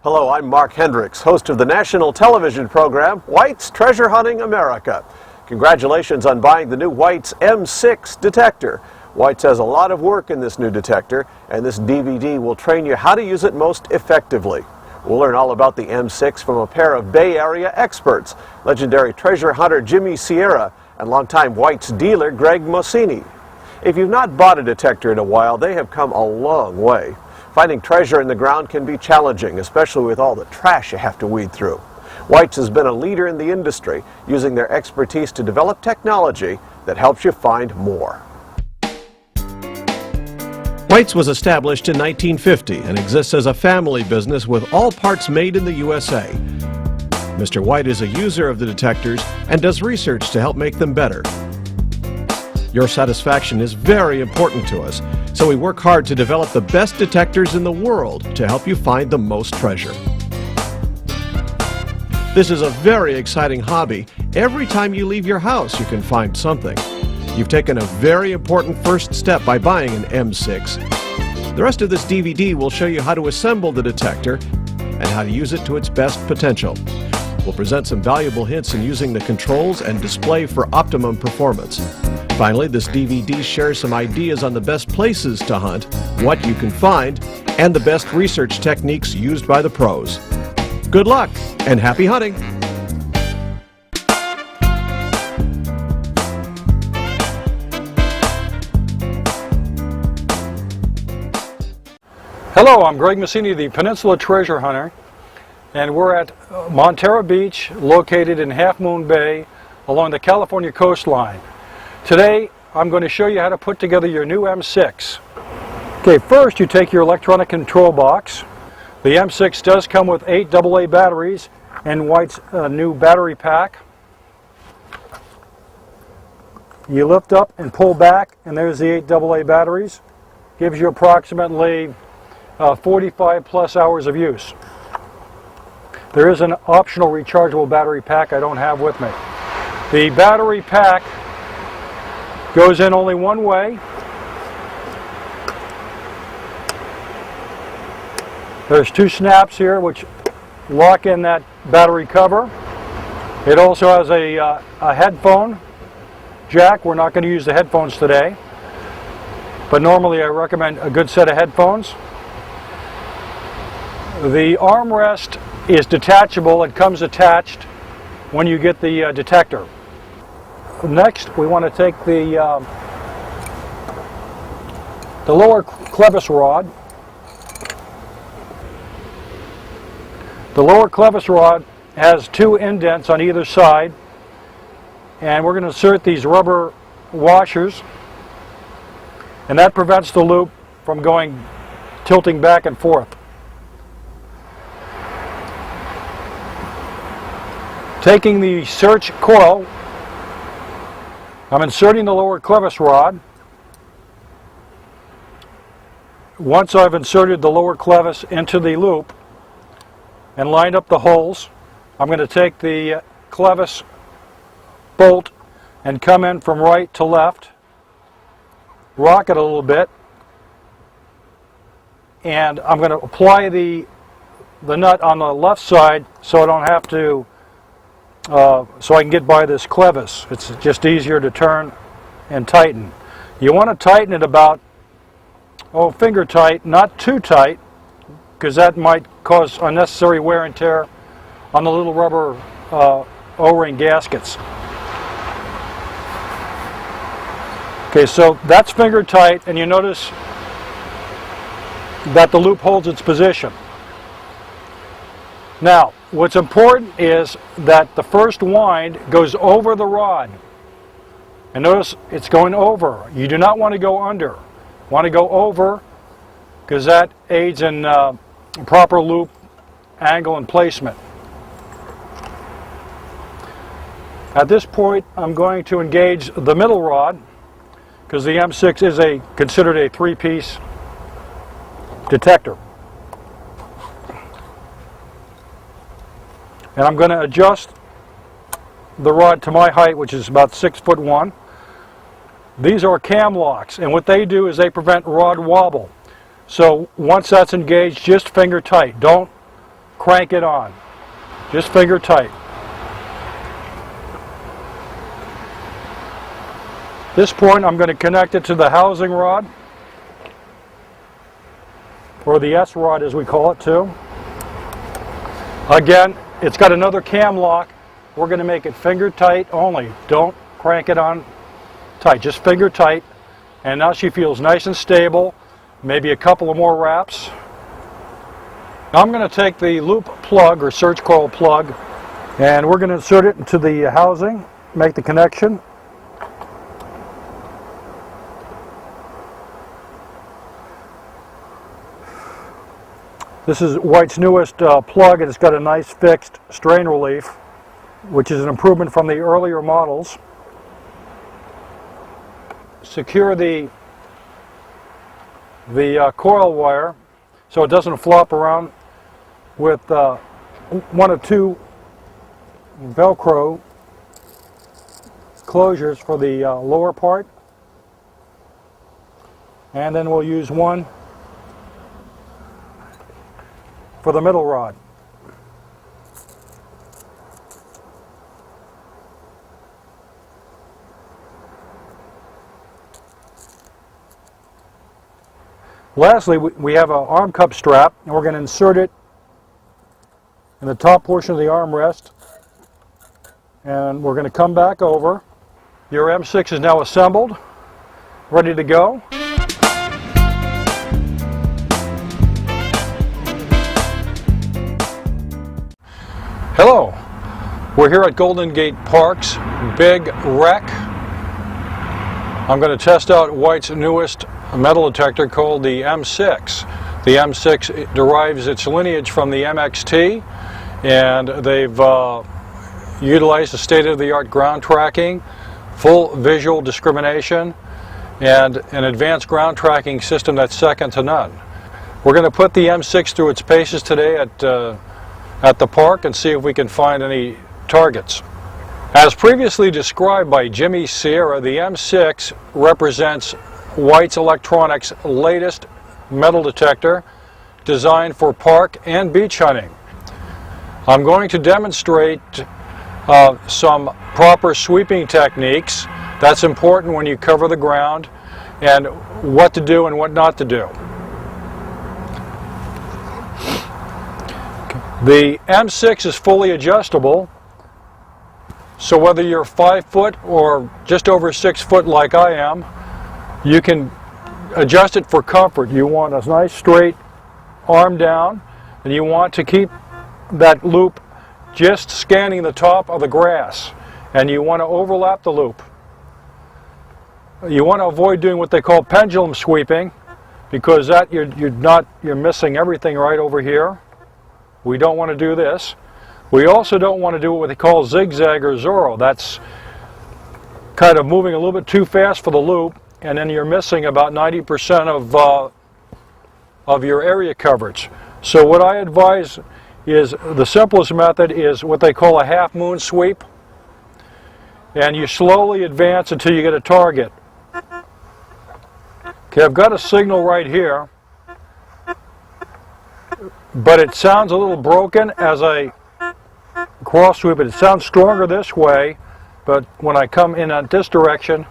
Hello, I'm Mark Hendricks, host of the national television program White's Treasure Hunting America. Congratulations on buying the new White's M6 detector. White's has a lot of work in this new detector, and this DVD will train you how to use it most effectively. We'll learn all about the M6 from a pair of Bay Area experts, legendary treasure hunter Jimmy Sierra and longtime White's dealer Greg Mosini. If you've not bought a detector in a while, they have come a long way. Finding treasure in the ground can be challenging, especially with all the trash you have to weed through. White's has been a leader in the industry, using their expertise to develop technology that helps you find more. White's was established in 1950 and exists as a family business with all parts made in the USA. Mr. White is a user of the detectors and does research to help make them better. Your satisfaction is very important to us, so we work hard to develop the best detectors in the world to help you find the most treasure. This is a very exciting hobby. Every time you leave your house, you can find something. You've taken a very important first step by buying an M6. The rest of this DVD will show you how to assemble the detector and how to use it to its best potential. We'll present some valuable hints in using the controls and display for optimum performance. Finally, this DVD shares some ideas on the best places to hunt, what you can find, and the best research techniques used by the pros. Good luck and happy hunting! Hello, I'm Greg Mosini, the Peninsula Treasure Hunter, and we're at Montero Beach, located in Half Moon Bay along the California coastline. Today, I'm going to show you how to put together your new M6. Okay, first you take your electronic control box. The M6 does come with 8 AA batteries and White's new battery pack. You lift up and pull back, and there's the 8 AA batteries. Gives you approximately 45 plus hours of use. There is an optional rechargeable battery pack I don't have with me. The battery pack goes in only one way. There's 2 snaps here which lock in that battery cover. It also has a headphone jack. We're not going to use the headphones today, but normally I recommend a good set of headphones. The armrest is detachable. It comes attached when you get the detector. Next, we want to take the lower clevis rod. The lower clevis rod has 2 indents on either side, and we're going to insert these rubber washers, and that prevents the loop from tilting back and forth. Taking the search coil, I'm inserting the lower clevis rod. Once I've inserted the lower clevis into the loop and lined up the holes, I'm going to take the clevis bolt and come in from right to left, rock it a little bit, and I'm going to apply the nut on the left side so I don't have to so I can get by this clevis. It's just easier to turn and tighten. You want to tighten it about, finger tight, not too tight, because that might cause unnecessary wear and tear on the little rubber O-ring gaskets. Okay, so that's finger tight, and you notice that the loop holds its position. Now, what's important is that the first wind goes over the rod. And notice it's going over. You do not want to go under. You want to go over, because that aids in proper loop angle and placement. At this point, I'm going to engage the middle rod, because the M6 is considered a 3-piece detector. And I'm going to adjust the rod to my height, which is about 6'1". These are cam locks, and what they do is they prevent rod wobble. So once that's engaged, just finger tight. Don't crank it on. Just finger tight. At this point, I'm going to connect it to the housing rod, or the S rod as we call it too. Again, it's got another cam lock. We're going to make it finger tight only. Don't crank it on tight, just finger tight. And now she feels nice and stable. Maybe a couple of more wraps. Now I'm going to take the loop plug or search coil plug, and we're going to insert it into the housing, make the connection. This is White's newest plug, and it's got a nice fixed strain relief, which is an improvement from the earlier models. Secure the coil wire so it doesn't flop around with one of two Velcro closures for the lower part, and then we'll use one for the middle rod. Lastly, we have an arm cup strap, and we're going to insert it in the top portion of the armrest, and we're going to come back over. Your M6 is now assembled, ready to go. Hello, we're here at Golden Gate Park's Big Wreck. I'm going to test out White's newest metal detector called the M6. The M6 derives its lineage from the MXT, and they've utilized the state-of-the-art ground tracking, full visual discrimination, and an advanced ground tracking system that's second to none. We're going to put the M6 through its paces today at the park and see if we can find any targets. As previously described by Jimmy Sierra, the M6 represents White's Electronics' latest metal detector designed for park and beach hunting. I'm going to demonstrate some proper sweeping techniques. That's important when you cover the ground, and what to do and what not to do. The M6 is fully adjustable, so whether you're 5 foot or just over 6 foot like I am, you can adjust it for comfort. You want a nice straight arm down, and you want to keep that loop just scanning the top of the grass, and you want to overlap the loop. You want to avoid doing what they call pendulum sweeping, because that you're missing everything right over here. We don't want to do this. We also don't want to do what they call zigzag or Zorro. That's kind of moving a little bit too fast for the loop, and then you're missing about 90% of your area coverage. So what I advise is the simplest method is what they call a half moon sweep, and you slowly advance until you get a target. Okay, I've got a signal right here, but it sounds a little broken as I cross sweep it. It sounds stronger this way, but when I come in this direction,